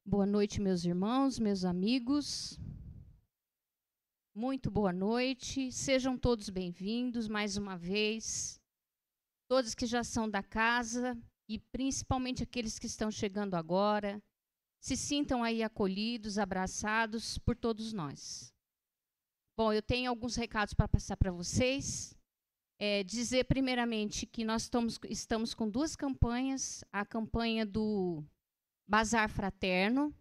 Boa noite, meus irmãos, meus amigos. Muito boa noite. Sejam todos bem-vindos mais uma vez. Todos que já são da casa e principalmente aqueles que estão chegando agora, se sintam aí acolhidos, abraçados por todos nós. Bom, eu tenho alguns recados para passar para vocês. Dizer primeiramente que nós estamos com duas campanhas. A campanha do Bazar Fraterno.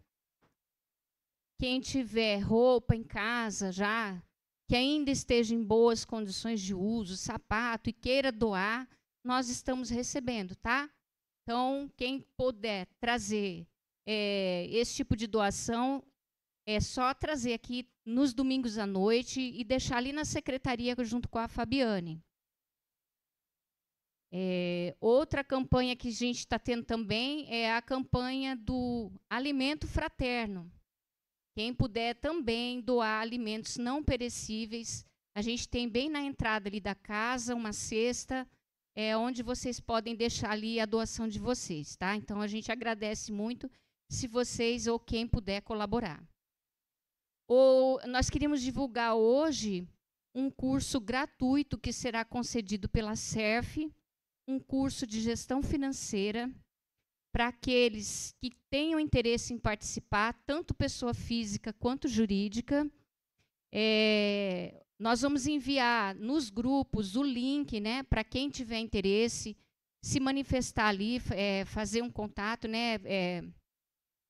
Quem tiver roupa em casa já, que ainda esteja em boas condições de uso, sapato, e queira doar, nós estamos recebendo, tá? Então, quem puder trazer esse tipo de doação, é só trazer aqui nos domingos à noite e deixar ali na secretaria junto com a Fabiane. Outra campanha que a gente está tendo também é a campanha do Alimento Fraterno. Quem puder também doar alimentos não perecíveis, a gente tem bem na entrada ali da casa uma cesta, onde vocês podem deixar ali a doação de vocês, tá? Então, a gente agradece muito se vocês ou quem puder colaborar. Nós queríamos divulgar hoje um curso gratuito que será concedido pela SERF, um curso de gestão financeira, para aqueles que tenham interesse em participar, tanto pessoa física quanto jurídica. Nós vamos enviar nos grupos o link, né, para quem tiver interesse, se manifestar ali, fazer um contato, né,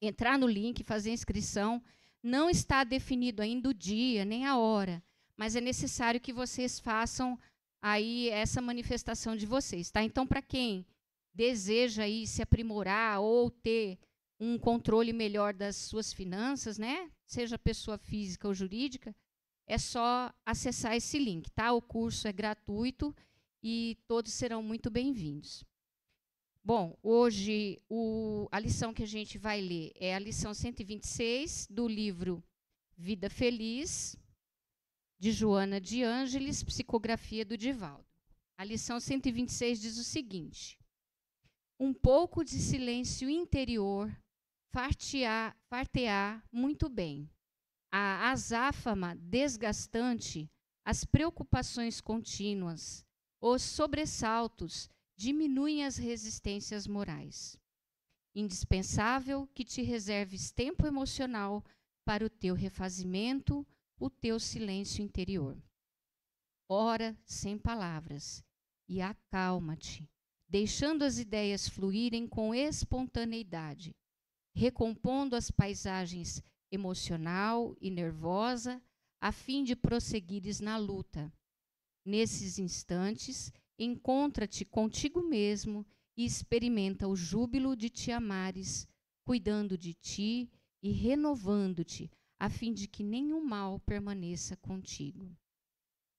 entrar no link, fazer a inscrição. Não está definido ainda o dia, nem a hora, mas é necessário que vocês façam aí essa manifestação de vocês, tá? Então, para quem deseja aí se aprimorar ou ter um controle melhor das suas finanças, né? Seja pessoa física ou jurídica, é só acessar esse link, tá? O curso é gratuito e todos serão muito bem-vindos. Bom, hoje a lição que a gente vai ler é a lição 126 do livro Vida Feliz, de Joana de Ângeles, psicografia do Divaldo. A lição 126 diz o seguinte: um pouco de silêncio interior fartear muito bem. A azáfama desgastante, as preocupações contínuas, os sobressaltos diminuem as resistências morais. Indispensável que te reserves tempo emocional para o teu refazimento, o teu silêncio interior. Ora sem palavras e acalma-te, deixando as ideias fluírem com espontaneidade, recompondo as paisagens emocional e nervosa, a fim de prosseguires na luta. Nesses instantes, encontra-te contigo mesmo e experimenta o júbilo de te amares, cuidando de ti e renovando-te, a fim de que nenhum mal permaneça contigo.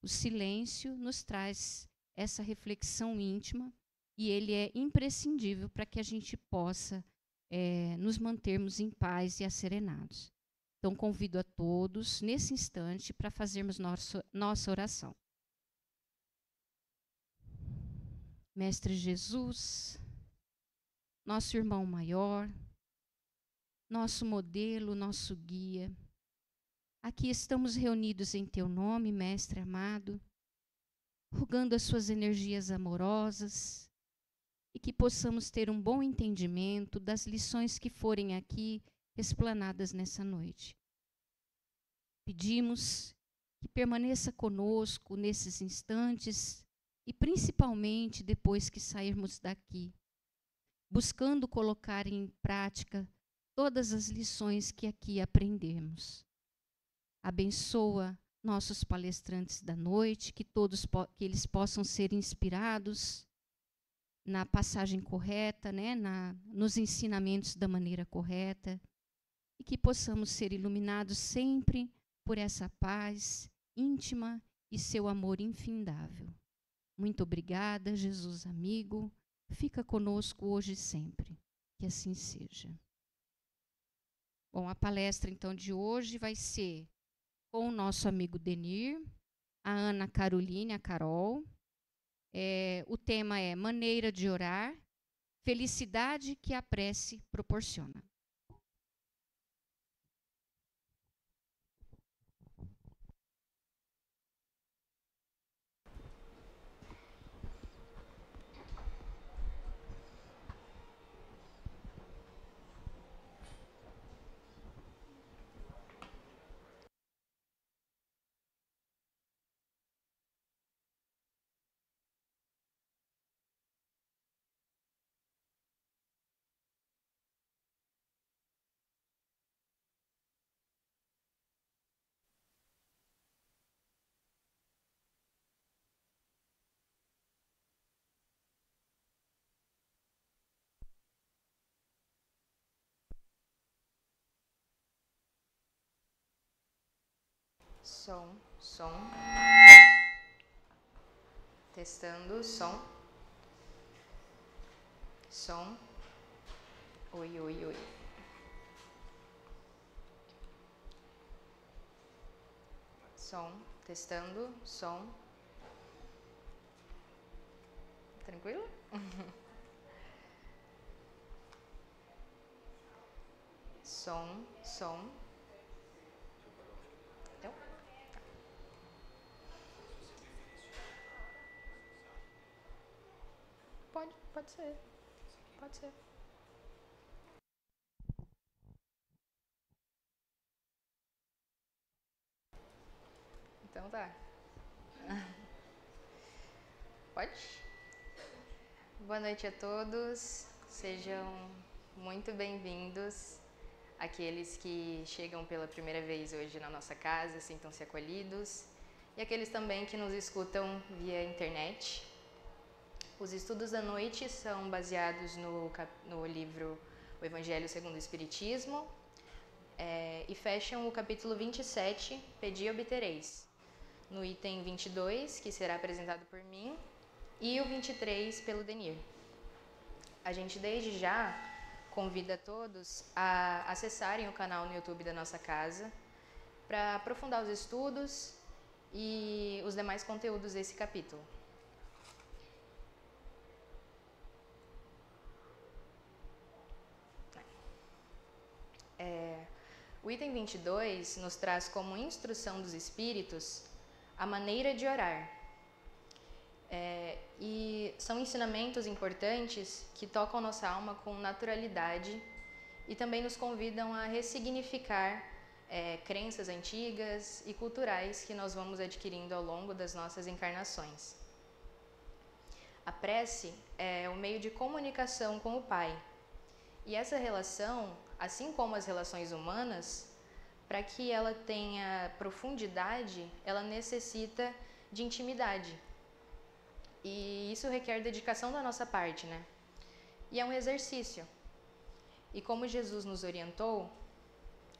O silêncio nos traz essa reflexão íntima e ele é imprescindível para que a gente possa nos mantermos em paz e asserenados. Então, convido a todos, nesse instante, para fazermos nossa oração. Mestre Jesus, nosso irmão maior, nosso modelo, nosso guia, aqui estamos reunidos em teu nome, Mestre amado, rogando as suas energias amorosas e que possamos ter um bom entendimento das lições que forem aqui explanadas nessa noite. Pedimos que permaneça conosco nesses instantes e principalmente depois que sairmos daqui, buscando colocar em prática todas as lições que aqui aprendemos. Abençoa nossos palestrantes da noite, que eles possam ser inspirados na passagem correta, né, nos ensinamentos da maneira correta, e que possamos ser iluminados sempre por essa paz íntima e seu amor infindável. Muito obrigada, Jesus amigo. Fica conosco hoje e sempre. Que assim seja. Bom, a palestra então de hoje vai ser com o nosso amigo Denir, a Ana Caroline, a Carol. O tema é Maneira de Orar, Felicidade que a Prece Proporciona. Som. Testando, som. Oi. Som, testando, som. Tranquilo? Som. Então, pode ser. Então tá. Pode? Boa noite a todos. Sejam muito bem-vindos. Aqueles que chegam pela primeira vez hoje na nossa casa, sintam-se acolhidos. E aqueles também que nos escutam via internet. Os estudos da noite são baseados no livro O Evangelho segundo o Espiritismo e fecham o capítulo 27, Pedi e Obtereis, no item 22, que será apresentado por mim, e o 23 pelo Denir. A gente desde já convida todos a acessarem o canal no YouTube da nossa casa para aprofundar os estudos e os demais conteúdos desse capítulo. O item 22 nos traz como instrução dos espíritos a maneira de orar. E são ensinamentos importantes que tocam nossa alma com naturalidade e também nos convidam a ressignificar crenças antigas e culturais que nós vamos adquirindo ao longo das nossas encarnações. A prece é o meio de comunicação com o Pai. E essa relação, assim como as relações humanas, para que ela tenha profundidade, ela necessita de intimidade. E isso requer dedicação da nossa parte, né? E é um exercício. E como Jesus nos orientou,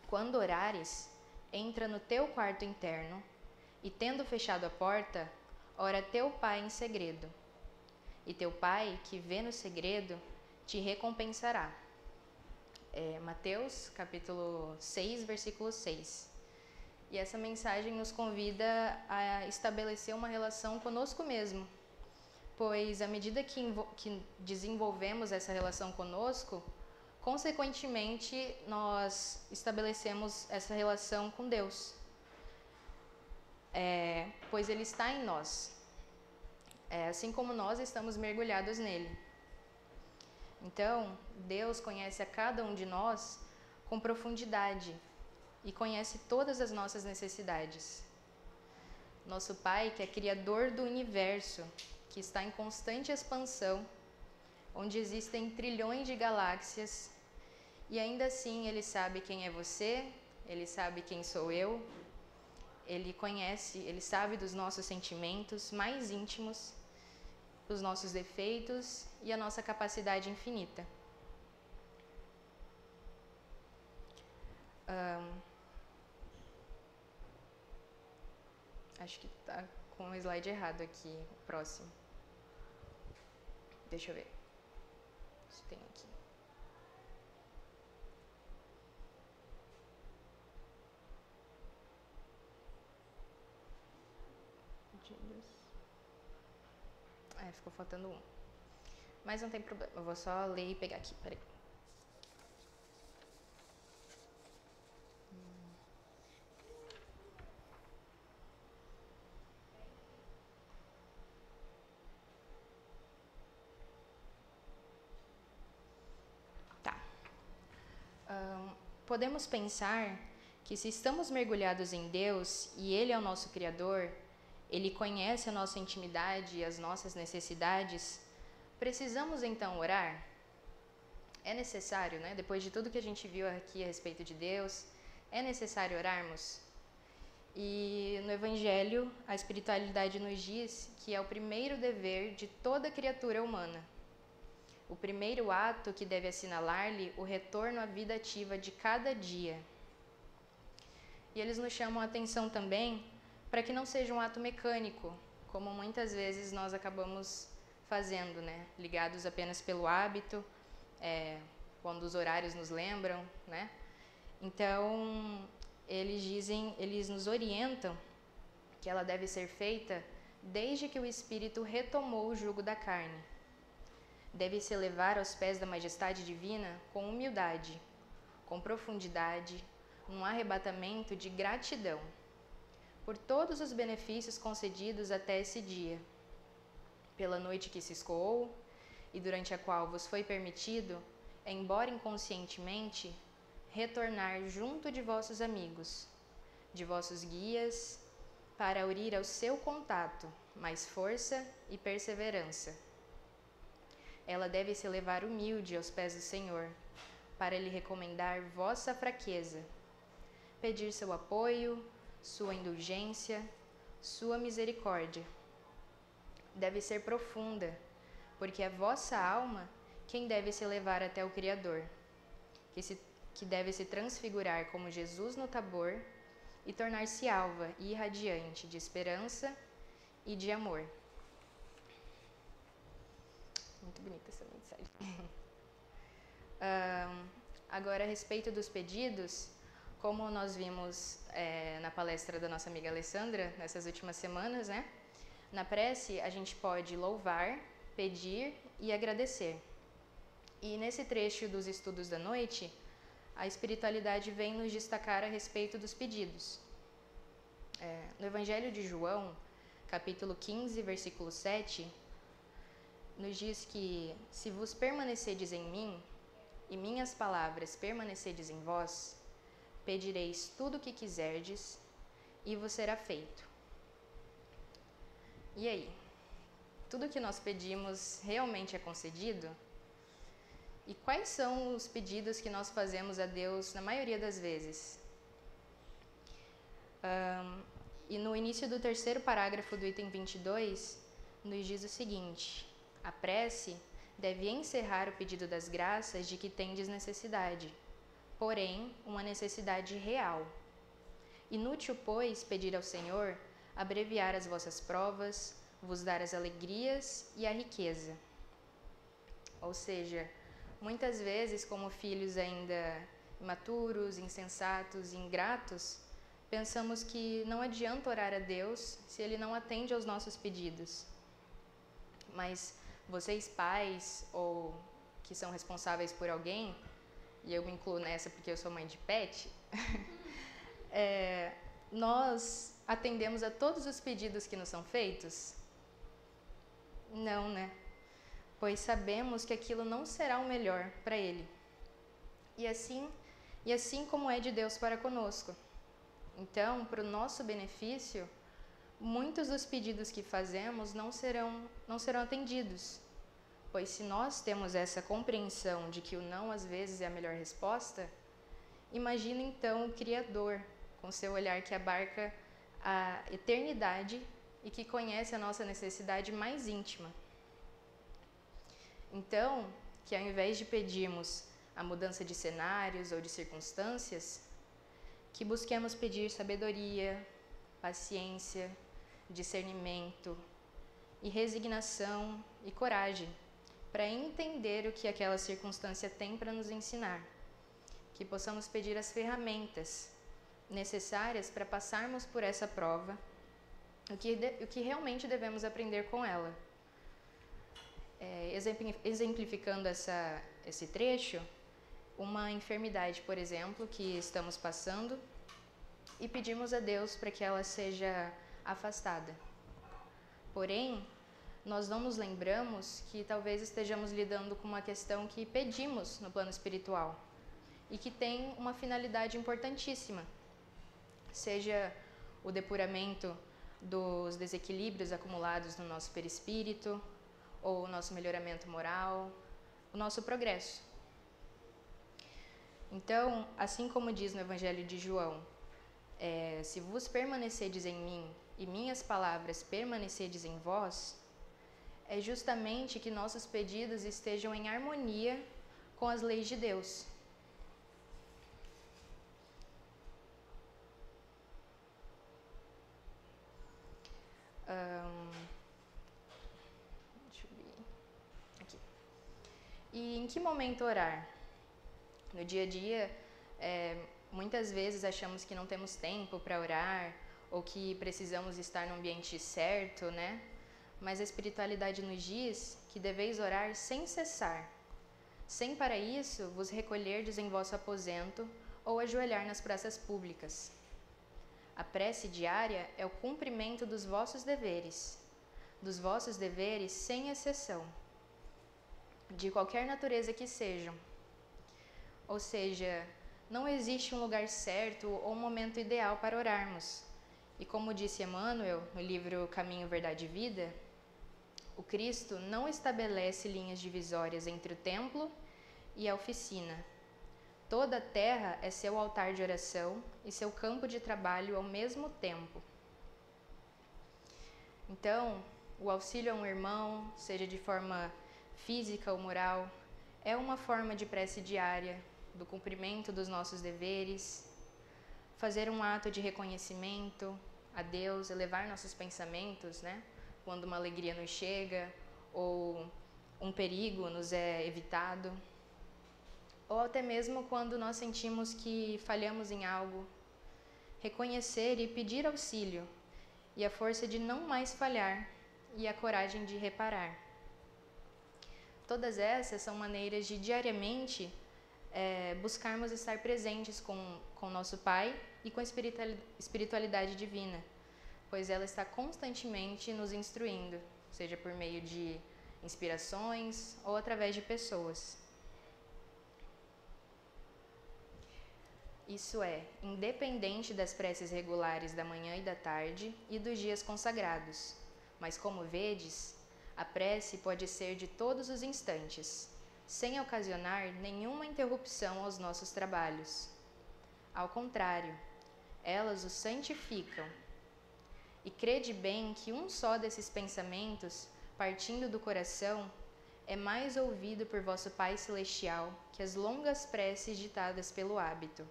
quando orares, entra no teu quarto interno e, tendo fechado a porta, ora teu Pai em segredo. E teu Pai, que vê no segredo, te recompensará. Mateus, capítulo 6, versículo 6. E essa mensagem nos convida a estabelecer uma relação conosco mesmo, pois à medida que desenvolvemos essa relação conosco, consequentemente nós estabelecemos essa relação com Deus, pois Ele está em nós, assim como nós estamos mergulhados nele. Então, Deus conhece a cada um de nós com profundidade e conhece todas as nossas necessidades. Nosso Pai, que é Criador do Universo, que está em constante expansão, onde existem trilhões de galáxias, e ainda assim Ele sabe quem é você, Ele sabe quem sou eu, Ele conhece, Ele sabe dos nossos sentimentos mais íntimos, os nossos defeitos e a nossa capacidade infinita. Acho que está com o slide errado aqui, o próximo. Deixa eu ver se tem aqui. Ficou faltando um. Mas não tem problema, eu vou só ler e pegar aqui, peraí. Tá. Podemos pensar que se estamos mergulhados em Deus e Ele é o nosso Criador, Ele conhece a nossa intimidade e as nossas necessidades, precisamos então orar? É necessário, né? Depois de tudo que a gente viu aqui a respeito de Deus, é necessário orarmos? E no Evangelho, a espiritualidade nos diz que é o primeiro dever de toda criatura humana. O primeiro ato que deve assinalar-lhe o retorno à vida ativa de cada dia. E eles nos chamam a atenção também para que não seja um ato mecânico, como muitas vezes nós acabamos fazendo, né? Ligados apenas pelo hábito, quando os horários nos lembram, né? Então, eles nos orientam que ela deve ser feita desde que o Espírito retomou o jugo da carne. Deve-se levar aos pés da majestade divina com humildade, com profundidade, num arrebatamento de gratidão por todos os benefícios concedidos até esse dia, pela noite que se escoou e durante a qual vos foi permitido, embora inconscientemente, retornar junto de vossos amigos, de vossos guias, para unir ao seu contato mais força e perseverança. Ela deve se levar humilde aos pés do Senhor, para lhe recomendar vossa fraqueza, pedir seu apoio, sua indulgência, sua misericórdia. Deve ser profunda, porque é vossa alma quem deve se levar até o Criador, que deve se transfigurar como Jesus no Tabor e tornar-se alva e irradiante de esperança e de amor. Muito bonita essa mensagem. Agora, a respeito dos pedidos, como nós vimos na palestra da nossa amiga Alessandra, nessas últimas semanas, né? Na prece, a gente pode louvar, pedir e agradecer. E nesse trecho dos estudos da noite, a espiritualidade vem nos destacar a respeito dos pedidos. No Evangelho de João, capítulo 15, versículo 7, nos diz que se vos permanecedes em mim e minhas palavras permanecedes em vós, pedireis tudo o que quiserdes e vos será feito. E aí? Tudo que nós pedimos realmente é concedido? E quais são os pedidos que nós fazemos a Deus na maioria das vezes? E no início do terceiro parágrafo do item 22, nos diz o seguinte: a prece deve encerrar o pedido das graças de que tendes necessidade, porém, uma necessidade real. Inútil, pois, pedir ao Senhor abreviar as vossas provas, vos dar as alegrias e a riqueza. Ou seja, muitas vezes, como filhos ainda imaturos, insensatos e ingratos, pensamos que não adianta orar a Deus se Ele não atende aos nossos pedidos. Mas vocês, pais, ou que são responsáveis por alguém, e eu me incluo nessa porque eu sou mãe de pet, nós atendemos a todos os pedidos que nos são feitos? Não, né? Pois sabemos que aquilo não será o melhor para ele. E assim como é de Deus para conosco. Então, para o nosso benefício, muitos dos pedidos que fazemos não serão atendidos. Pois se nós temos essa compreensão de que o não às vezes é a melhor resposta, imagina então o Criador, com seu olhar que abarca a eternidade e que conhece a nossa necessidade mais íntima. Então, que ao invés de pedirmos a mudança de cenários ou de circunstâncias, que busquemos pedir sabedoria, paciência, discernimento e resignação e coragem para entender o que aquela circunstância tem para nos ensinar. Que possamos pedir as ferramentas necessárias para passarmos por essa prova, o que realmente devemos aprender com ela. Exemplificando esse trecho, uma enfermidade, por exemplo, que estamos passando e pedimos a Deus para que ela seja afastada. Porém, nós não nos lembramos que talvez estejamos lidando com uma questão que pedimos no plano espiritual e que tem uma finalidade importantíssima, seja o depuramento dos desequilíbrios acumulados no nosso perispírito, ou o nosso melhoramento moral, o nosso progresso. Então, assim como diz no Evangelho de João, se vos permanecedes em mim e minhas palavras permanecedes em vós, é justamente que nossos pedidos estejam em harmonia com as leis de Deus. E em que momento orar? No dia a dia, muitas vezes achamos que não temos tempo para orar ou que precisamos estar no ambiente certo, né? Mas a espiritualidade nos diz que deveis orar sem cessar, sem para isso vos recolherdes em vosso aposento ou ajoelhar nas praças públicas. A prece diária é o cumprimento dos vossos deveres sem exceção, de qualquer natureza que sejam. Ou seja, não existe um lugar certo ou um momento ideal para orarmos. E como disse Emmanuel no livro Caminho, Verdade e Vida, o Cristo não estabelece linhas divisórias entre o templo e a oficina. Toda a terra é seu altar de oração e seu campo de trabalho ao mesmo tempo. Então, o auxílio a um irmão, seja de forma física ou moral, é uma forma de prece diária, do cumprimento dos nossos deveres, fazer um ato de reconhecimento a Deus, elevar nossos pensamentos, né? Quando uma alegria nos chega ou um perigo nos é evitado, ou até mesmo quando nós sentimos que falhamos em algo, reconhecer e pedir auxílio, e a força de não mais falhar e a coragem de reparar. Todas essas são maneiras de diariamente buscarmos estar presentes com nosso Pai e com a espiritualidade divina, pois ela está constantemente nos instruindo, seja por meio de inspirações ou através de pessoas. Isso é, independente das preces regulares da manhã e da tarde e dos dias consagrados. Mas como vedes, a prece pode ser de todos os instantes, sem ocasionar nenhuma interrupção aos nossos trabalhos. Ao contrário, elas o santificam. E crede bem que um só desses pensamentos, partindo do coração, é mais ouvido por vosso Pai Celestial que as longas preces ditadas pelo hábito,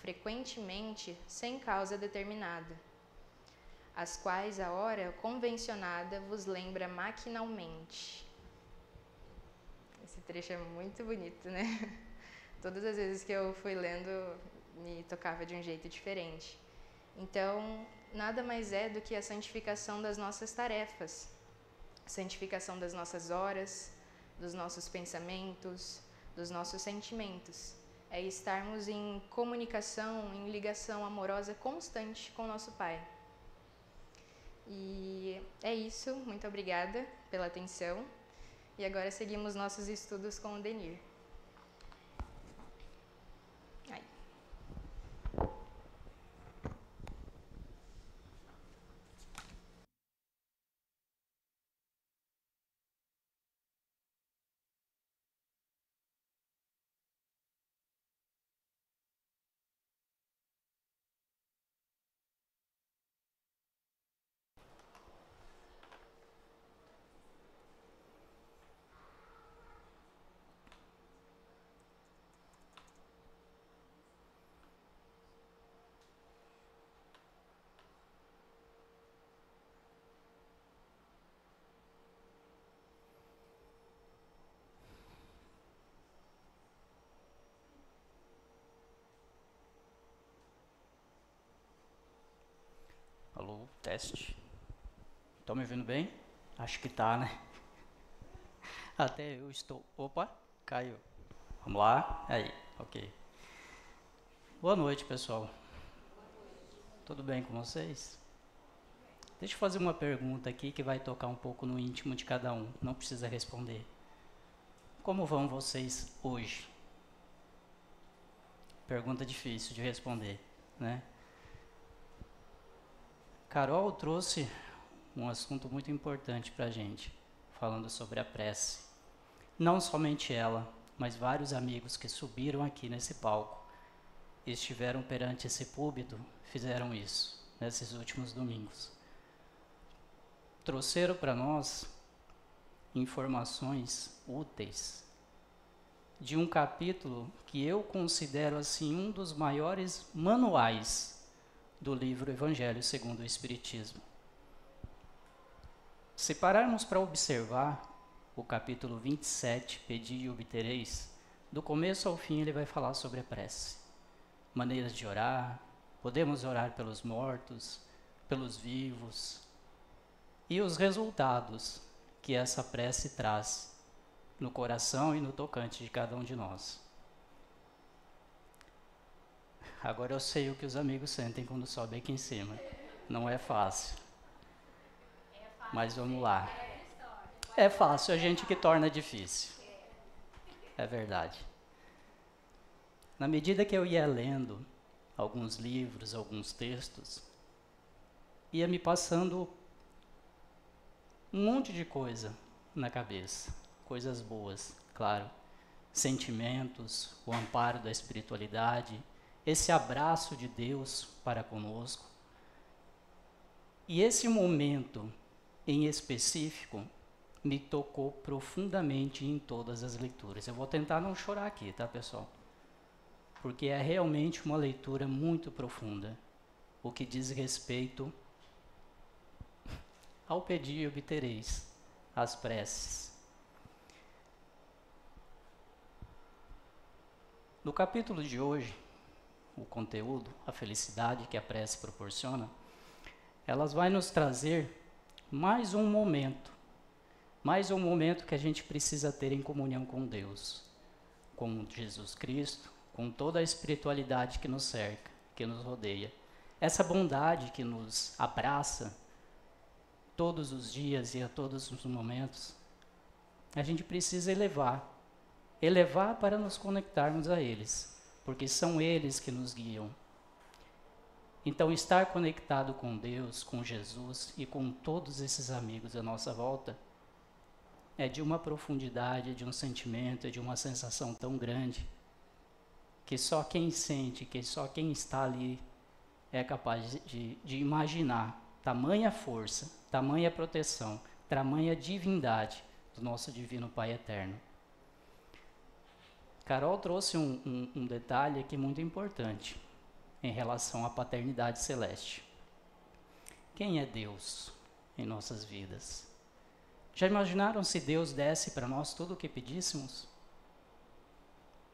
frequentemente sem causa determinada, as quais a hora convencionada vos lembra maquinalmente. Esse trecho é muito bonito, né? Todas as vezes que eu fui lendo, me tocava de um jeito diferente. Então, nada mais é do que a santificação das nossas tarefas, a santificação das nossas horas, dos nossos pensamentos, dos nossos sentimentos. É estarmos em comunicação, em ligação amorosa constante com nosso Pai. E é isso, muito obrigada pela atenção. E agora seguimos nossos estudos com o Denir. Alô, teste. Estão me ouvindo bem? Acho que tá, né? Até eu estou... Opa, caiu. Vamos lá? Aí, ok. Boa noite, pessoal. Tudo bem com vocês? Deixa eu fazer uma pergunta aqui que vai tocar um pouco no íntimo de cada um. Não precisa responder. Como vão vocês hoje? Pergunta difícil de responder, né? Carol trouxe um assunto muito importante para a gente, falando sobre a prece. Não somente ela, mas vários amigos que subiram aqui nesse palco e estiveram perante esse púlpito, fizeram isso nesses últimos domingos. Trouxeram para nós informações úteis de um capítulo que eu considero assim um dos maiores manuais do livro Evangelho segundo o Espiritismo. Se pararmos para observar o capítulo 27, Pedi e obtereis, do começo ao fim ele vai falar sobre a prece. Maneiras de orar, podemos orar pelos mortos, pelos vivos, e os resultados que essa prece traz no coração e no tocante de cada um de nós. Agora eu sei o que os amigos sentem quando sobem aqui em cima. Não é fácil. Mas vamos lá. É fácil, a gente que torna difícil. É verdade. Na medida que eu ia lendo alguns livros, alguns textos, ia me passando um monte de coisa na cabeça. Coisas boas, claro. Sentimentos, o amparo da espiritualidade, esse abraço de Deus para conosco. E esse momento em específico me tocou profundamente em todas as leituras. Eu vou tentar não chorar aqui, tá, pessoal? Porque é realmente uma leitura muito profunda, o que diz respeito ao pedir e obtereis, as preces. No capítulo de hoje, o conteúdo, a felicidade que a prece proporciona, elas vai nos trazer mais um momento que a gente precisa ter em comunhão com Deus, com Jesus Cristo, com toda a espiritualidade que nos cerca, que nos rodeia. Essa bondade que nos abraça todos os dias e a todos os momentos, a gente precisa elevar para nos conectarmos a eles, porque são eles que nos guiam. Então, estar conectado com Deus, com Jesus e com todos esses amigos à nossa volta é de uma profundidade, de um sentimento, de uma sensação tão grande que só quem sente, que só quem está ali é capaz de imaginar tamanha força, tamanha proteção, tamanha divindade do nosso Divino Pai Eterno. Carol trouxe um detalhe aqui muito importante em relação à paternidade celeste. Quem é Deus em nossas vidas? Já imaginaram se Deus desse para nós tudo o que pedíssemos?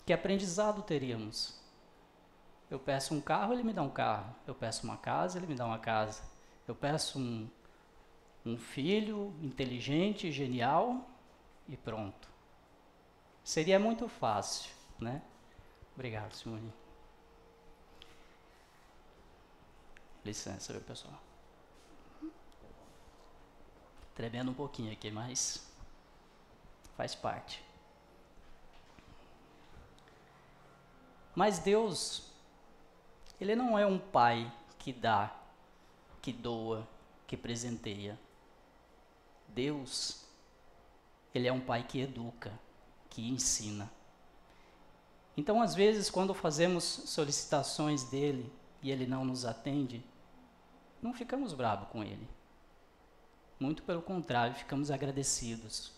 Que aprendizado teríamos? Eu peço um carro, ele me dá um carro. Eu peço uma casa, ele me dá uma casa. Eu peço um filho inteligente, genial e pronto. Seria muito fácil, né? Obrigado, Simone. Licença, viu, pessoal? Tremendo um pouquinho aqui, mas faz parte. Mas Deus, Ele não é um pai que dá, que doa, que presenteia. Deus, Ele é um pai que educa, que ensina. Então, às vezes, quando fazemos solicitações dele e ele não nos atende, não ficamos bravos com ele. Muito pelo contrário, ficamos agradecidos.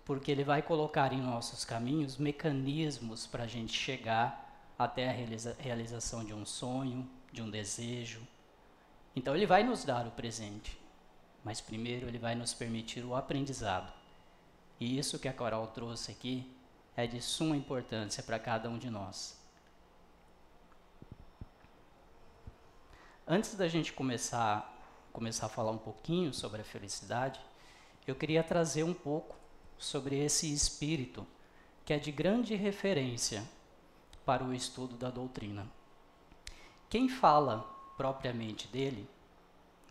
Porque ele vai colocar em nossos caminhos mecanismos para a gente chegar até a realização de um sonho, de um desejo. Então, ele vai nos dar o presente, mas primeiro ele vai nos permitir o aprendizado. E isso que a Carol trouxe aqui é de suma importância para cada um de nós. Antes da gente começar a falar um pouquinho sobre a felicidade, eu queria trazer um pouco sobre esse espírito que é de grande referência para o estudo da doutrina. Quem fala propriamente dele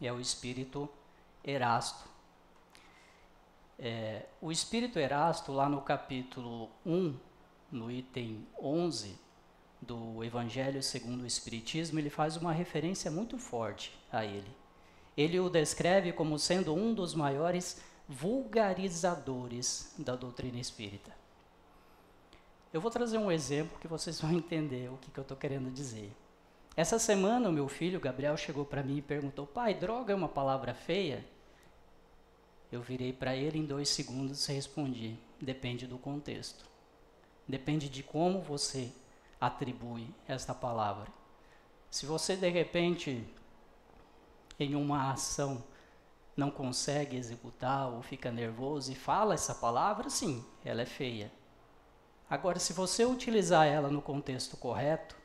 é o espírito Erasto. O espírito Erasto, lá no capítulo 1, no item 11 do Evangelho segundo o Espiritismo, ele faz uma referência muito forte a ele. Ele o descreve como sendo um dos maiores vulgarizadores da doutrina espírita. Eu vou trazer um exemplo que vocês vão entender o que eu estou querendo dizer. Essa semana, o meu filho, Gabriel, chegou para mim e perguntou: pai, droga é uma palavra feia? Eu virei para ele em 2 segundos e respondi: depende do contexto. Depende de como você atribui esta palavra. Se você, de repente, em uma ação, não consegue executar ou fica nervoso e fala essa palavra, sim, ela é feia. Agora, se você utilizar ela no contexto correto,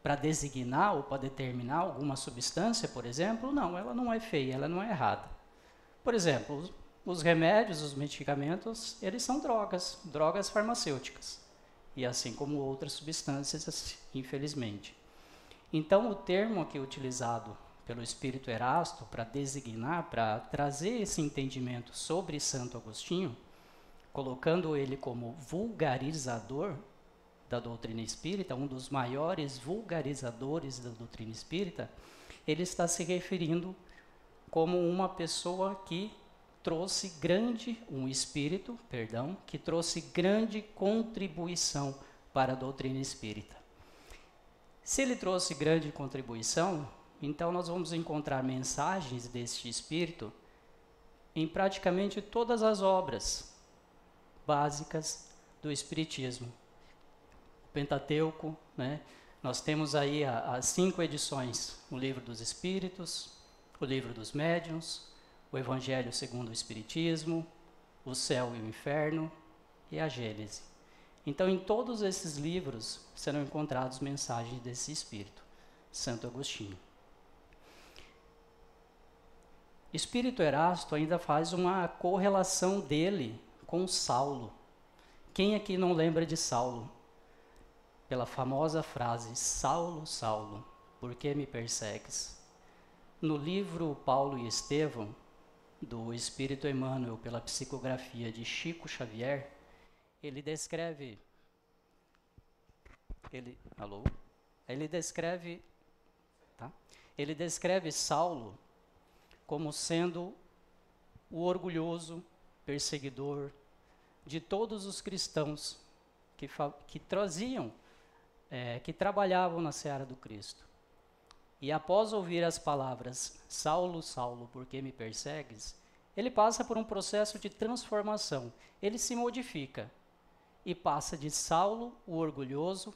para designar ou para determinar alguma substância, por exemplo, não, ela não é feia, ela não é errada. Por exemplo, os remédios, os medicamentos, eles são drogas farmacêuticas. E assim como outras substâncias, infelizmente. Então, o termo aqui utilizado pelo Espírito Erasto para designar, para trazer esse entendimento sobre Santo Agostinho, colocando ele como vulgarizador da doutrina espírita, um dos maiores vulgarizadores da doutrina espírita, ele está se referindo como uma pessoa que trouxe que trouxe grande contribuição para a doutrina espírita. Se ele trouxe grande contribuição, então nós vamos encontrar mensagens deste espírito em praticamente todas as obras básicas do espiritismo. O Pentateuco, né? Nós temos aí as 5 edições, o Livro dos Espíritos, o Livro dos Médiuns, o Evangelho segundo o Espiritismo, o Céu e o Inferno e a Gênese. Então, em todos esses livros serão encontradas mensagens desse espírito, Santo Agostinho. Espírito Erasto ainda faz uma correlação dele com Saulo. Quem aqui não lembra de Saulo? Pela famosa frase, Saulo, Saulo, por que me persegues? No livro Paulo e Estevão, do Espírito Emmanuel pela psicografia de Chico Xavier, ele descreve Saulo como sendo o orgulhoso perseguidor de todos os cristãos que trabalhavam na seara do Cristo. E após ouvir as palavras, Saulo, Saulo, por que me persegues? Ele passa por um processo de transformação. Ele se modifica e passa de Saulo, o orgulhoso,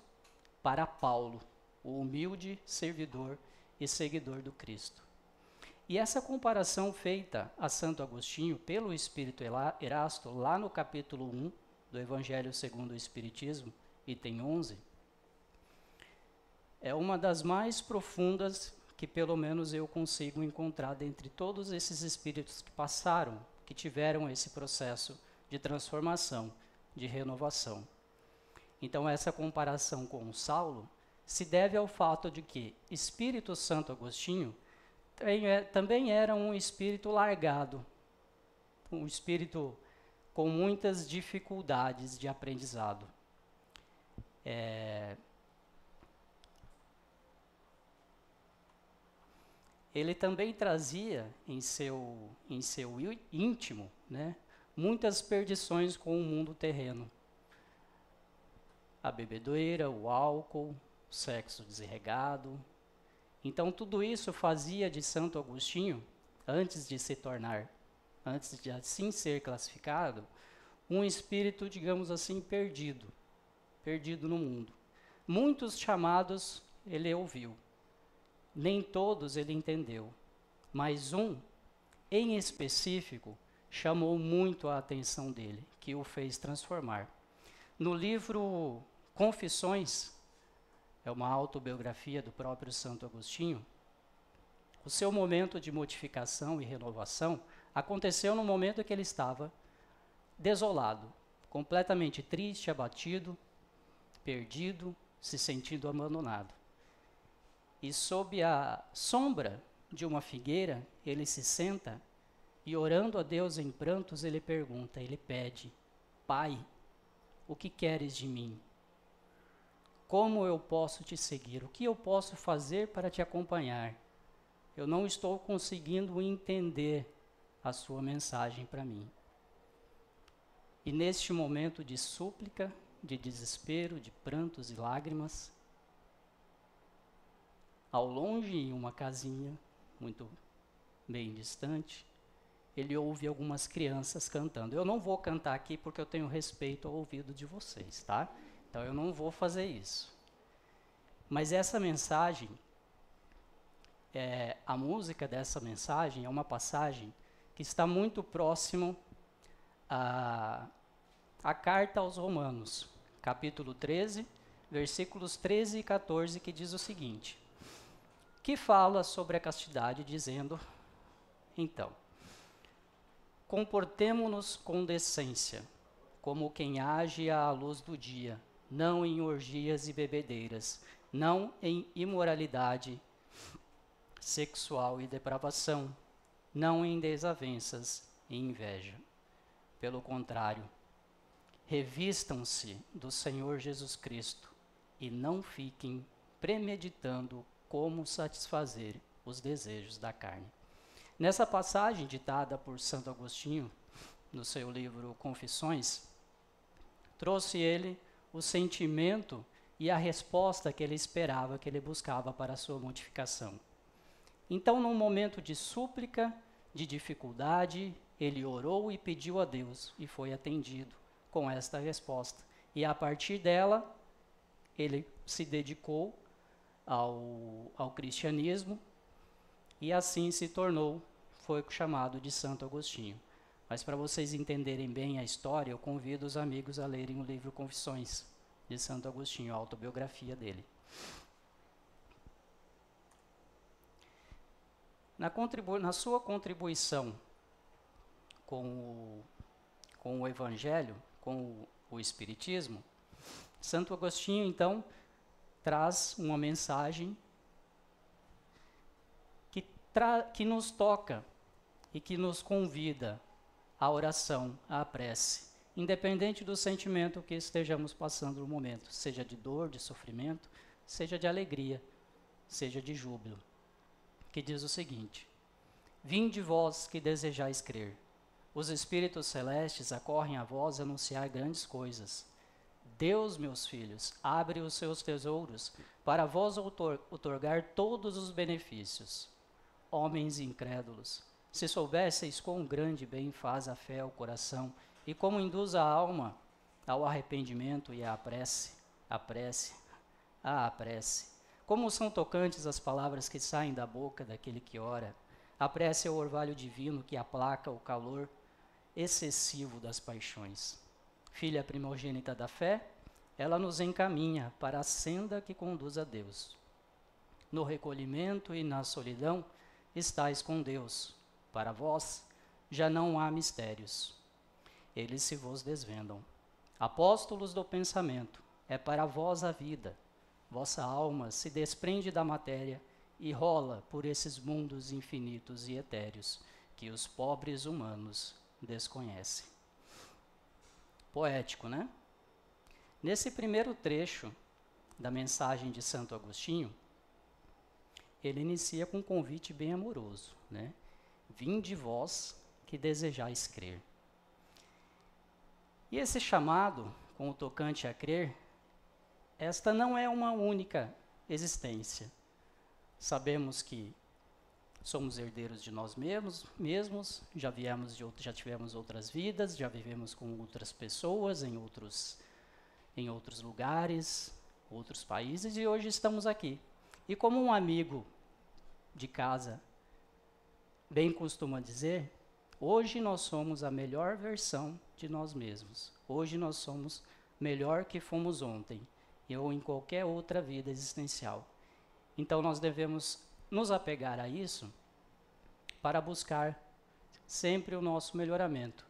para Paulo, o humilde servidor e seguidor do Cristo. E essa comparação feita a Santo Agostinho pelo Espírito Erasto, lá no capítulo 1 do Evangelho segundo o Espiritismo, item 11, é uma das mais profundas que pelo menos eu consigo encontrar dentre todos esses espíritos que passaram, que tiveram esse processo de transformação, de renovação. Então essa comparação com o Saulo se deve ao fato de que Espírito Santo Agostinho também era um espírito largado, um espírito com muitas dificuldades de aprendizado. Ele também trazia em seu íntimo, né, muitas perdições com o mundo terreno. A bebedeira, o álcool, o sexo desregado. Então tudo isso fazia de Santo Agostinho, antes de assim ser classificado, um espírito, digamos assim, perdido no mundo. Muitos chamados ele ouviu. Nem todos ele entendeu, mas um, em específico, chamou muito a atenção dele, que o fez transformar. No livro Confissões, é uma autobiografia do próprio Santo Agostinho, o seu momento de modificação e renovação aconteceu no momento em que ele estava desolado, completamente triste, abatido, perdido, se sentindo abandonado. E sob a sombra de uma figueira, ele se senta e, orando a Deus em prantos, ele pede, Pai, o que queres de mim? Como eu posso te seguir? O que eu posso fazer para te acompanhar? Eu não estou conseguindo entender a sua mensagem para mim. E neste momento de súplica, de desespero, de prantos e lágrimas, ao longe, em uma casinha, muito bem distante, ele ouve algumas crianças cantando. Eu não vou cantar aqui porque eu tenho respeito ao ouvido de vocês, tá? Então eu não vou fazer isso. Mas essa mensagem, a música dessa mensagem é uma passagem que está muito próximo à carta aos Romanos, capítulo 13, versículos 13 e 14, que diz o seguinte, que fala sobre a castidade, dizendo, então, comportemo-nos com decência, como quem age à luz do dia, não em orgias e bebedeiras, não em imoralidade sexual e depravação, não em desavenças e inveja. Pelo contrário, revistam-se do Senhor Jesus Cristo e não fiquem premeditando como satisfazer os desejos da carne. Nessa passagem ditada por Santo Agostinho, no seu livro Confissões, trouxe ele o sentimento e a resposta que ele esperava, que ele buscava para a sua mortificação. Então, num momento de súplica, de dificuldade, ele orou e pediu a Deus e foi atendido com esta resposta. E a partir dela, ele se dedicou ao cristianismo e assim se tornou, foi chamado de Santo Agostinho. Mas para vocês entenderem bem a história, eu convido os amigos a lerem o livro Confissões de Santo Agostinho, a autobiografia dele. Na sua contribuição com o Evangelho, com o Espiritismo, Santo Agostinho, então, traz uma mensagem que nos toca e que nos convida à oração, à prece, independente do sentimento que estejamos passando no momento, seja de dor, de sofrimento, seja de alegria, seja de júbilo. Que diz o seguinte, vinde vós que desejais crer, os espíritos celestes acorrem a vós anunciar grandes coisas. Deus, meus filhos, abre os seus tesouros para vós outorgar todos os benefícios. Homens incrédulos, se soubesseis quão grande bem faz a fé ao coração e como induz a alma ao arrependimento e à prece, como são tocantes as palavras que saem da boca daquele que ora. A prece é o orvalho divino que aplaca o calor excessivo das paixões. Filha primogênita da fé, ela nos encaminha para a senda que conduz a Deus. No recolhimento e na solidão, estais com Deus. Para vós, já não há mistérios. Eles se vos desvendam. Apóstolos do pensamento, é para vós a vida. Vossa alma se desprende da matéria e rola por esses mundos infinitos e etéreos que os pobres humanos desconhecem. Poético, né? Nesse primeiro trecho da mensagem de Santo Agostinho, ele inicia com um convite bem amoroso, né? Vinde vós que desejais crer. E esse chamado, com o tocante a crer, esta não é uma única existência. Sabemos que somos herdeiros de nós mesmos, já tivemos outras vidas, já vivemos com outras pessoas em outros lugares, outros países, e hoje estamos aqui. E como um amigo de casa bem costuma dizer, hoje nós somos a melhor versão de nós mesmos. Hoje nós somos melhor que fomos ontem, ou em qualquer outra vida existencial. Então nós devemos nos apegar a isso para buscar sempre o nosso melhoramento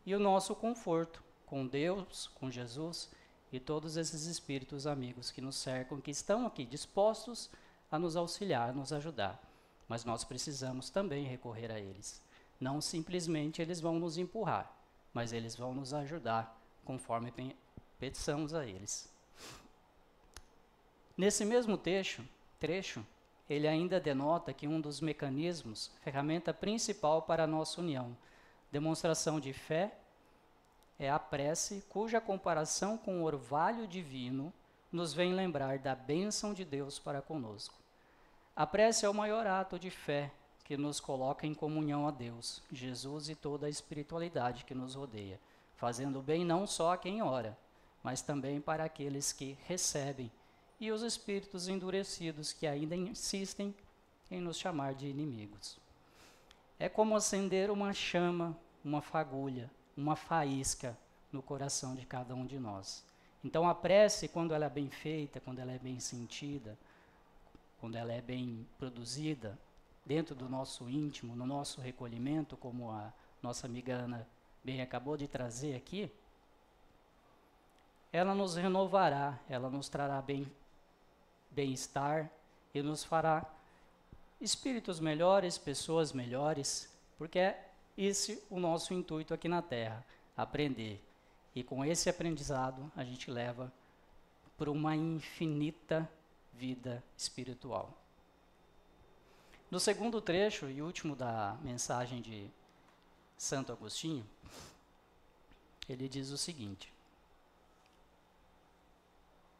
e o nosso conforto com Deus, com Jesus e todos esses espíritos amigos que nos cercam, que estão aqui dispostos a nos auxiliar, a nos ajudar. Mas nós precisamos também recorrer a eles. Não simplesmente eles vão nos empurrar, mas eles vão nos ajudar conforme peçamos a eles. Nesse mesmo trecho, ele ainda denota que um dos mecanismos, ferramenta principal para a nossa união, demonstração de fé, é a prece, cuja comparação com o orvalho divino nos vem lembrar da bênção de Deus para conosco. A prece é o maior ato de fé que nos coloca em comunhão a Deus, Jesus e toda a espiritualidade que nos rodeia, fazendo bem não só a quem ora, mas também para aqueles que recebem, e os espíritos endurecidos que ainda insistem em nos chamar de inimigos. É como acender uma chama, uma fagulha, uma faísca no coração de cada um de nós. Então a prece, quando ela é bem feita, quando ela é bem sentida, quando ela é bem produzida, dentro do nosso íntimo, no nosso recolhimento, como a nossa amiga Ana bem acabou de trazer aqui, ela nos renovará, ela nos trará bem-estar e nos fará espíritos melhores, pessoas melhores, porque é esse o nosso intuito aqui na Terra, aprender. E com esse aprendizado a gente leva por uma infinita vida espiritual. No segundo trecho e último da mensagem de Santo Agostinho, ele diz o seguinte: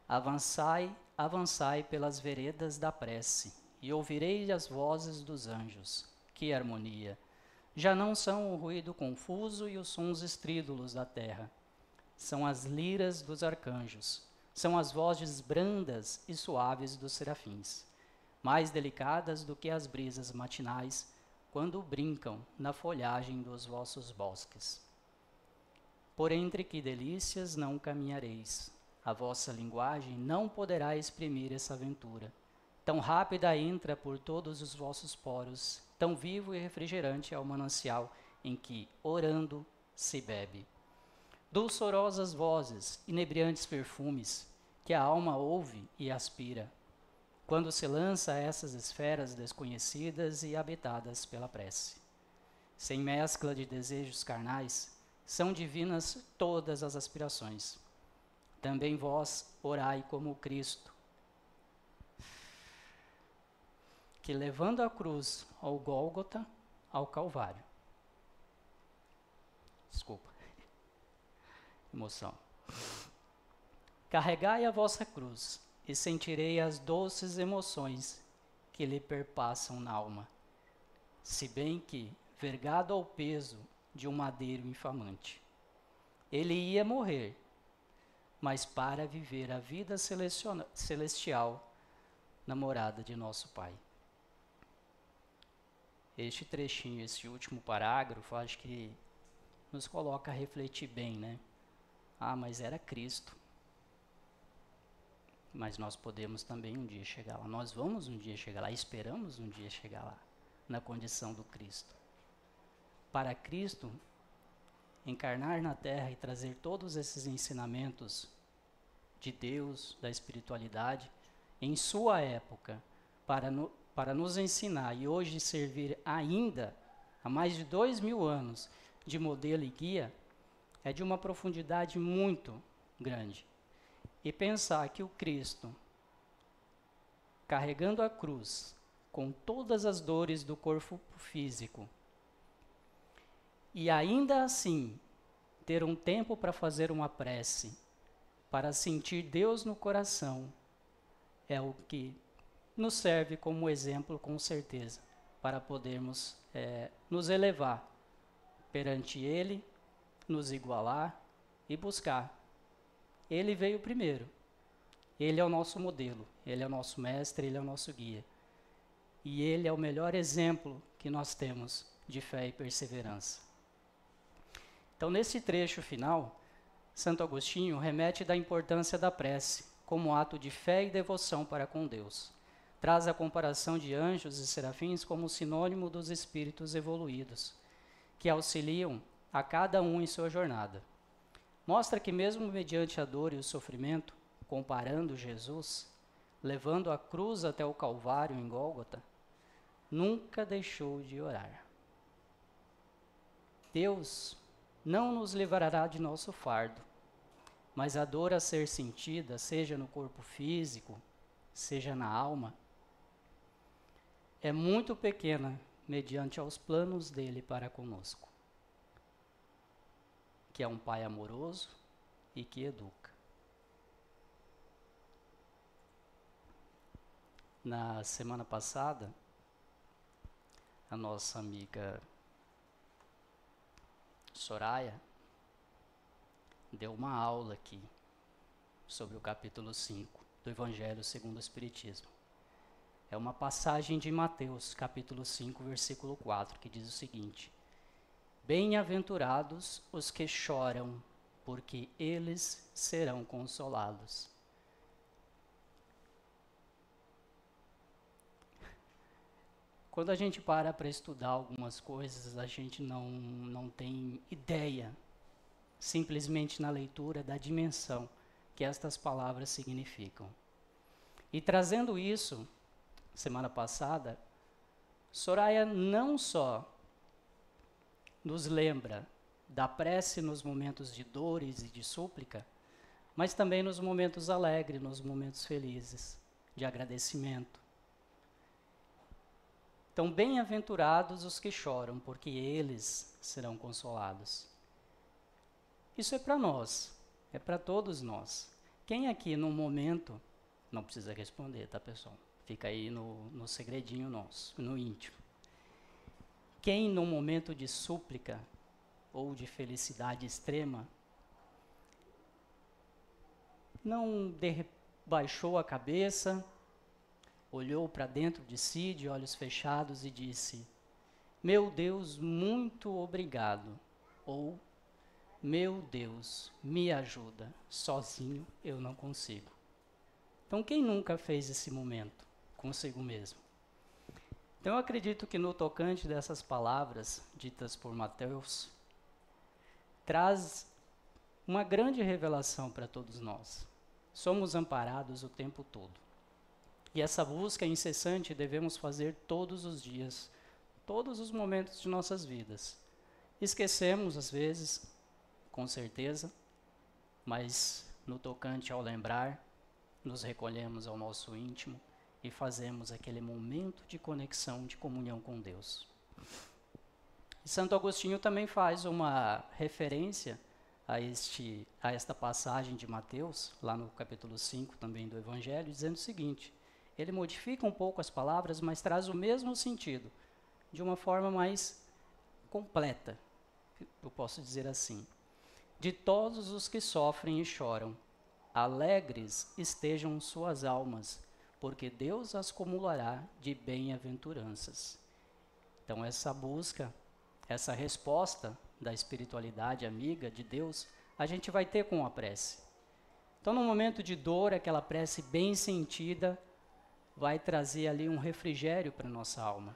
avançai, avançai pelas veredas da prece, e ouvirei as vozes dos anjos. Que harmonia! Já não são o ruído confuso e os sons estrídulos da terra. São as liras dos arcanjos, são as vozes brandas e suaves dos serafins, mais delicadas do que as brisas matinais, quando brincam na folhagem dos vossos bosques. Por entre que delícias não caminhareis, a vossa linguagem não poderá exprimir essa aventura. Tão rápida entra por todos os vossos poros, tão vivo e refrigerante é o manancial em que, orando, se bebe. Dulçorosas vozes, inebriantes perfumes, que a alma ouve e aspira, quando se lança a essas esferas desconhecidas e habitadas pela prece. Sem mescla de desejos carnais, são divinas todas as aspirações. Também vós orai como Cristo, que levando a cruz ao Gólgota, ao Calvário. Desculpa. Emoção. Carregai a vossa cruz e sentirei as doces emoções que lhe perpassam na alma, se bem que, vergado ao peso de um madeiro infamante, ele ia morrer, mas para viver a vida celestial na morada de nosso Pai. Este trechinho, esse último parágrafo, acho que nos coloca a refletir bem, né? Ah, mas era Cristo. Mas nós podemos também um dia chegar lá. Nós vamos um dia chegar lá, esperamos um dia chegar lá, na condição do Cristo. Para Cristo encarnar na Terra e trazer todos esses ensinamentos de Deus, da espiritualidade, em sua época, para nos ensinar e hoje servir ainda, há mais de 2000 anos, de modelo e guia, é de uma profundidade muito grande. E pensar que o Cristo, carregando a cruz, com todas as dores do corpo físico, e ainda assim ter um tempo para fazer uma prece, para sentir Deus no coração, é o que nos serve como exemplo, com certeza, para podermos nos elevar perante Ele, nos igualar e buscar. Ele veio primeiro. Ele é o nosso modelo, Ele é o nosso mestre, Ele é o nosso guia. E Ele é o melhor exemplo que nós temos de fé e perseverança. Então, nesse trecho final, Santo Agostinho remete da importância da prece como ato de fé e devoção para com Deus. Traz a comparação de anjos e serafins como sinônimo dos espíritos evoluídos, que auxiliam a cada um em sua jornada. Mostra que mesmo mediante a dor e o sofrimento, comparando Jesus, levando a cruz até o Calvário em Gólgota, nunca deixou de orar. Deus não nos livrará de nosso fardo, mas a dor a ser sentida, seja no corpo físico, seja na alma, é muito pequena mediante aos planos dele para conosco, que é um Pai amoroso e que educa. Na semana passada, a nossa amiga Soraya deu uma aula aqui sobre o capítulo 5 do Evangelho segundo o Espiritismo. É uma passagem de Mateus, capítulo 5, versículo 4, que diz o seguinte: Bem-aventurados os que choram, porque eles serão consolados. Quando a gente para estudar algumas coisas, a gente não tem ideia, simplesmente na leitura, da dimensão que estas palavras significam. E trazendo isso, semana passada, Soraya não só nos lembra da prece nos momentos de dores e de súplica, mas também nos momentos alegres, nos momentos felizes, de agradecimento. Então, bem-aventurados os que choram, porque eles serão consolados. Isso é para nós, é para todos nós. Quem aqui num momento, não precisa responder, tá, pessoal? Fica aí no segredinho nosso, no íntimo. Quem num momento de súplica ou de felicidade extrema não baixou a cabeça, olhou para dentro de si, de olhos fechados, e disse: Meu Deus, muito obrigado. Ou, meu Deus, me ajuda, sozinho eu não consigo. Então, quem nunca fez esse momento consigo mesmo? Então, eu acredito que no tocante dessas palavras ditas por Mateus, traz uma grande revelação para todos nós. Somos amparados o tempo todo. E essa busca incessante devemos fazer todos os dias, todos os momentos de nossas vidas. Esquecemos, às vezes, com certeza, mas no tocante ao lembrar, nos recolhemos ao nosso íntimo e fazemos aquele momento de conexão, de comunhão com Deus. E Santo Agostinho também faz uma referência a esta passagem de Mateus, lá no capítulo 5 também do Evangelho, dizendo o seguinte: ele modifica um pouco as palavras, mas traz o mesmo sentido, de uma forma mais completa, eu posso dizer assim. De todos os que sofrem e choram, alegres estejam suas almas, porque Deus as acumulará de bem-aventuranças. Então essa busca, essa resposta da espiritualidade amiga de Deus, a gente vai ter com a prece. Então no momento de dor, aquela prece bem sentida vai trazer ali um refrigério para a nossa alma.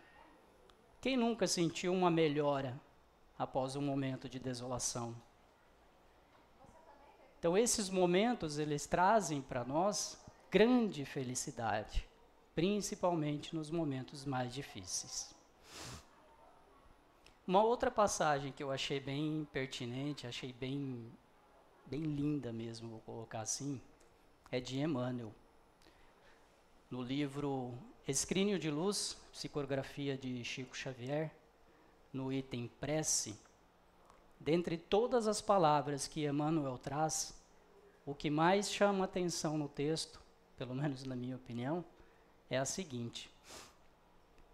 Quem nunca sentiu uma melhora após um momento de desolação? Então esses momentos, eles trazem para nós grande felicidade, principalmente nos momentos mais difíceis. Uma outra passagem que eu achei bem pertinente, achei bem linda mesmo, vou colocar assim, é de Emmanuel. No livro Escrínio de Luz, psicografia de Chico Xavier, no item prece, dentre todas as palavras que Emmanuel traz, o que mais chama atenção no texto, pelo menos na minha opinião, é a seguinte: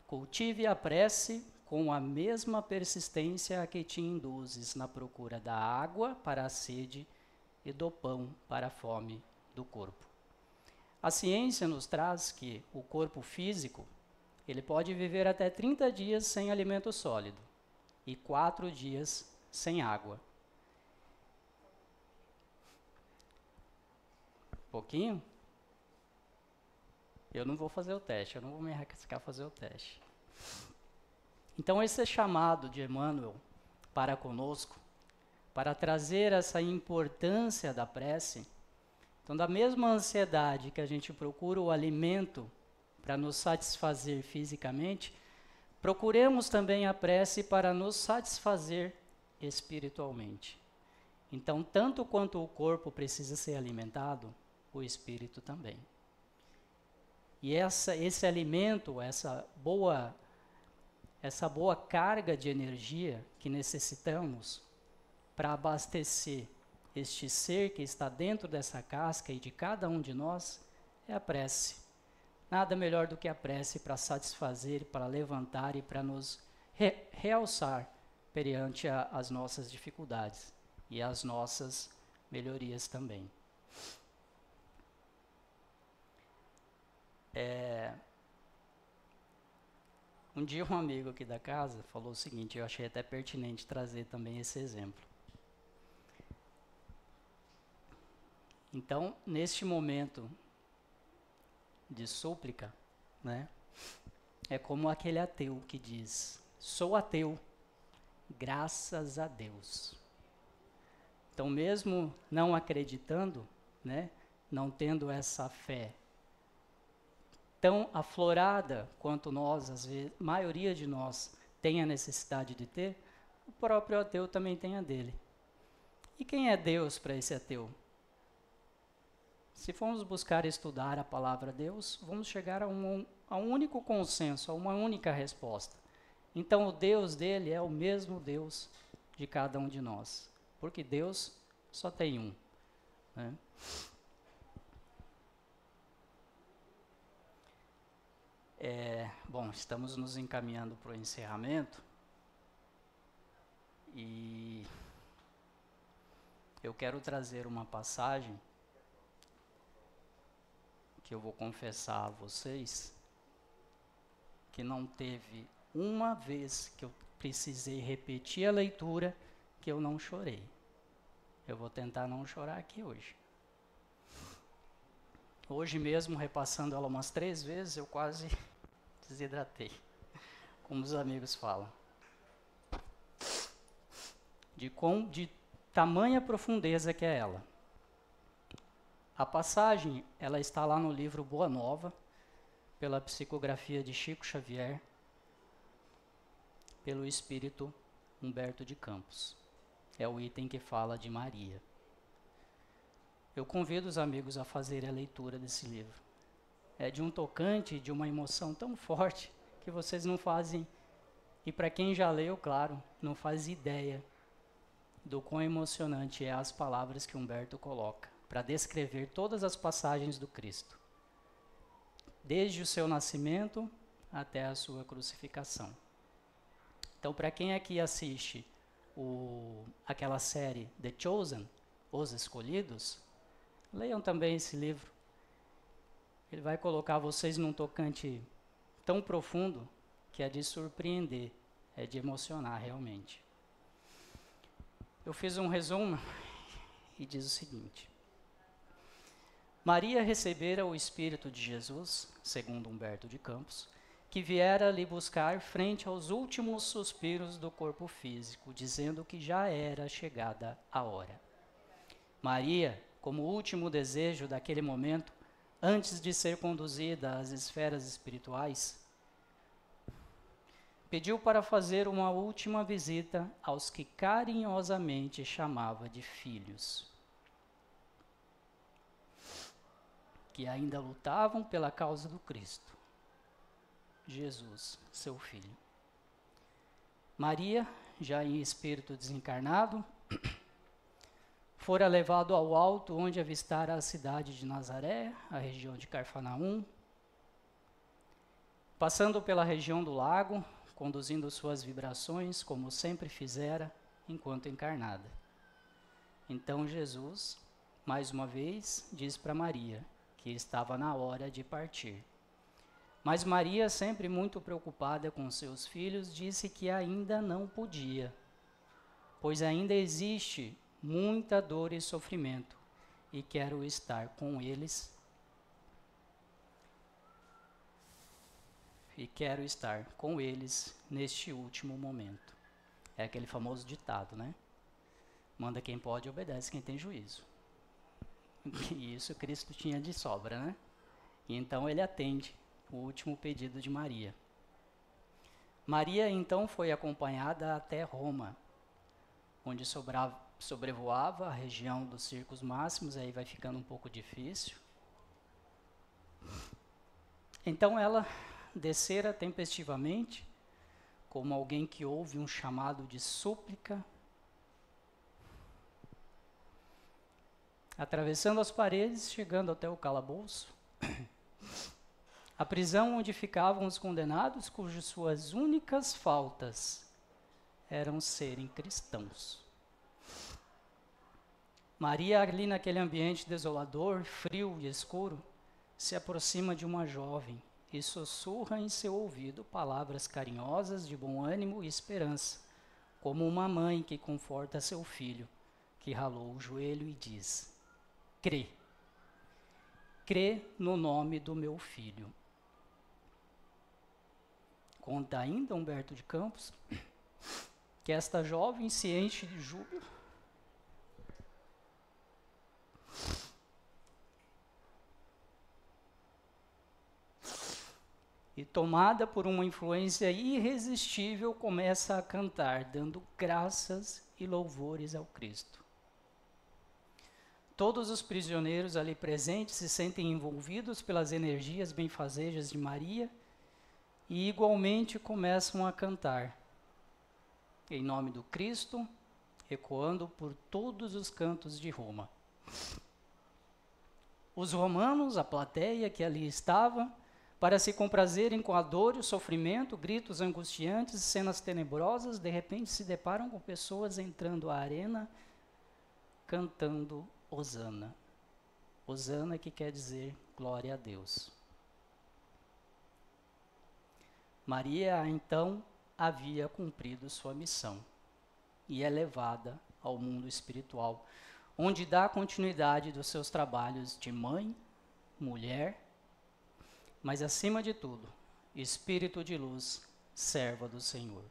cultive a prece com a mesma persistência a que te induzes na procura da água para a sede e do pão para a fome do corpo. A ciência nos traz que o corpo físico, ele pode viver até 30 dias sem alimento sólido e 4 dias sem água. Pouquinho? Eu não vou fazer o teste, eu não vou me arriscar a fazer o teste. Então esse é chamado de Emmanuel para conosco, para trazer essa importância da prece. Então, da mesma ansiedade que a gente procura o alimento para nos satisfazer fisicamente, procuremos também a prece para nos satisfazer espiritualmente. Então, tanto quanto o corpo precisa ser alimentado, o espírito também. E esse alimento, essa boa carga de energia que necessitamos para abastecer este ser que está dentro dessa casca e de cada um de nós, é a prece. Nada melhor do que a prece para satisfazer, para levantar e para nos realçar perante as nossas dificuldades e as nossas melhorias também. Um dia um amigo aqui da casa falou o seguinte, eu achei até pertinente trazer também esse exemplo. Então, neste momento de súplica, né, é como aquele ateu que diz, sou ateu, graças a Deus. Então, mesmo não acreditando, né, não tendo essa fé tão aflorada quanto nós, às vezes, a maioria de nós tem a necessidade de ter, o próprio ateu também tem a dele. E quem é Deus para esse ateu? Se formos buscar estudar a palavra Deus, vamos chegar a um único consenso, a uma única resposta. Então, o Deus dele é o mesmo Deus de cada um de nós, porque Deus só tem um, né? Bom, estamos nos encaminhando para o encerramento e eu quero trazer uma passagem que eu vou confessar a vocês que não teve uma vez que eu precisei repetir a leitura que eu não chorei. Eu vou tentar não chorar aqui hoje. Hoje mesmo, repassando ela umas 3 vezes, eu quase desidratei, como os amigos falam. De tamanha profundeza que é ela. A passagem, ela está lá no livro Boa Nova, pela psicografia de Chico Xavier, pelo espírito Humberto de Campos. É o item que fala de Maria. Eu convido os amigos a fazerem a leitura desse livro. É de um tocante, de uma emoção tão forte que vocês não fazem, e para quem já leu, claro, não faz ideia do quão emocionante é as palavras que Humberto coloca para descrever todas as passagens do Cristo, desde o seu nascimento até a sua crucificação. Então, para quem aqui assiste aquela série The Chosen, Os Escolhidos, leiam também esse livro. Ele vai colocar vocês num tocante tão profundo que é de surpreender, é de emocionar realmente. Eu fiz um resumo e diz o seguinte: Maria recebera o Espírito de Jesus, segundo Humberto de Campos, que viera lhe buscar frente aos últimos suspiros do corpo físico, dizendo que já era chegada a hora. Maria, como último desejo daquele momento, antes de ser conduzida às esferas espirituais, pediu para fazer uma última visita aos que carinhosamente chamava de filhos, que ainda lutavam pela causa do Cristo, Jesus, seu Filho. Maria, já em espírito desencarnado, fora levado ao alto, onde avistara a cidade de Nazaré, a região de Cafarnaum, passando pela região do lago, conduzindo suas vibrações, como sempre fizera, enquanto encarnada. Então Jesus, mais uma vez, diz para Maria que estava na hora de partir. Mas Maria, sempre muito preocupada com seus filhos, disse que ainda não podia, pois ainda existe muita dor e sofrimento, e quero estar com eles. E quero estar com eles neste último momento. É aquele famoso ditado, né? Manda quem pode, obedece quem tem juízo. E isso Cristo tinha de sobra, né? E então ele atende o último pedido de Maria. Maria então foi acompanhada até Roma, onde sobrevoava a região dos circos máximos, aí vai ficando um pouco difícil. Então ela descera tempestivamente, como alguém que ouve um chamado de súplica, atravessando as paredes, chegando até o calabouço, a prisão onde ficavam os condenados, cujas suas únicas faltas eram serem cristãos. Maria, ali naquele ambiente desolador, frio e escuro, se aproxima de uma jovem e sussurra em seu ouvido palavras carinhosas de bom ânimo e esperança, como uma mãe que conforta seu filho, que ralou o joelho e diz: crê, crê no nome do meu filho. Conta ainda Humberto de Campos que esta jovem se enche de júbilo e, tomada por uma influência irresistível, começa a cantar, dando graças e louvores ao Cristo. Todos os prisioneiros ali presentes se sentem envolvidos pelas energias benfazejas de Maria e igualmente começam a cantar, em nome do Cristo, ecoando por todos os cantos de Roma. Os romanos, a plateia que ali estava, para se comprazerem com a dor e o sofrimento, gritos angustiantes e cenas tenebrosas, de repente se deparam com pessoas entrando à arena, cantando Hosana. Hosana, que quer dizer glória a Deus. Maria, então, havia cumprido sua missão e é levada ao mundo espiritual, onde dá continuidade dos seus trabalhos de mãe, mulher, mas acima de tudo, espírito de luz, serva do Senhor.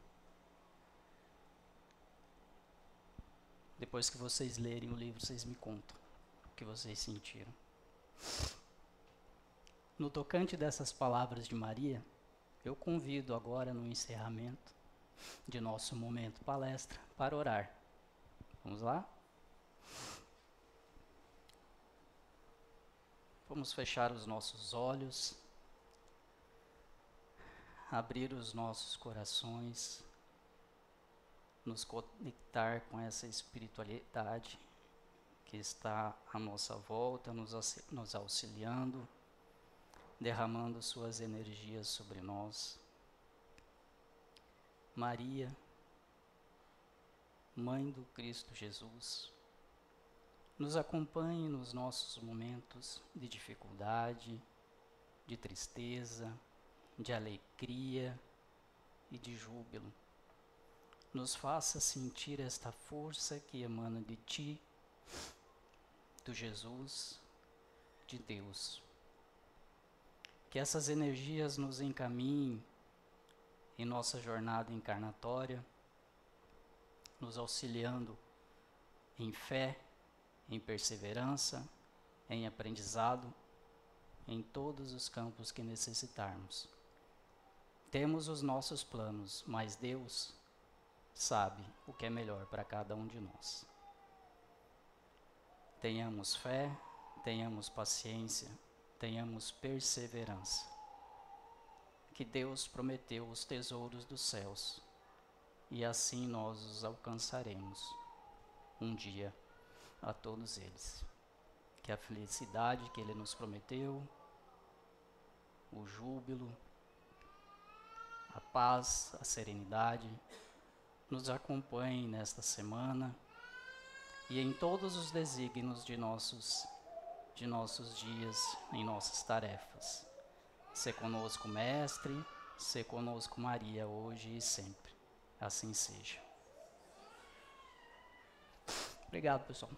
Depois que vocês lerem o livro, vocês me contam o que vocês sentiram. No tocante dessas palavras de Maria, eu convido agora no encerramento de nosso momento palestra para orar. Vamos lá? Vamos fechar os nossos olhos, abrir os nossos corações, nos conectar com essa espiritualidade que está à nossa volta, nos auxiliando, derramando suas energias sobre nós. Maria, Mãe do Cristo Jesus, nos acompanhe nos nossos momentos de dificuldade, de tristeza, de alegria e de júbilo. Nos faça sentir esta força que emana de Ti, do Jesus, de Deus. Que essas energias nos encaminhem em nossa jornada encarnatória, nos auxiliando em fé, em perseverança, em aprendizado, em todos os campos que necessitarmos. Temos os nossos planos, mas Deus sabe o que é melhor para cada um de nós. Tenhamos fé, tenhamos paciência, tenhamos perseverança. Que Deus prometeu os tesouros dos céus, e assim nós os alcançaremos um dia a todos eles. Que a felicidade que Ele nos prometeu, o júbilo, a paz, a serenidade, nos acompanhe nesta semana e em todos os desígnios de nossos dias, em nossas tarefas. Sê conosco, Mestre, sê conosco, Maria, hoje e sempre. Assim seja. Obrigado, pessoal.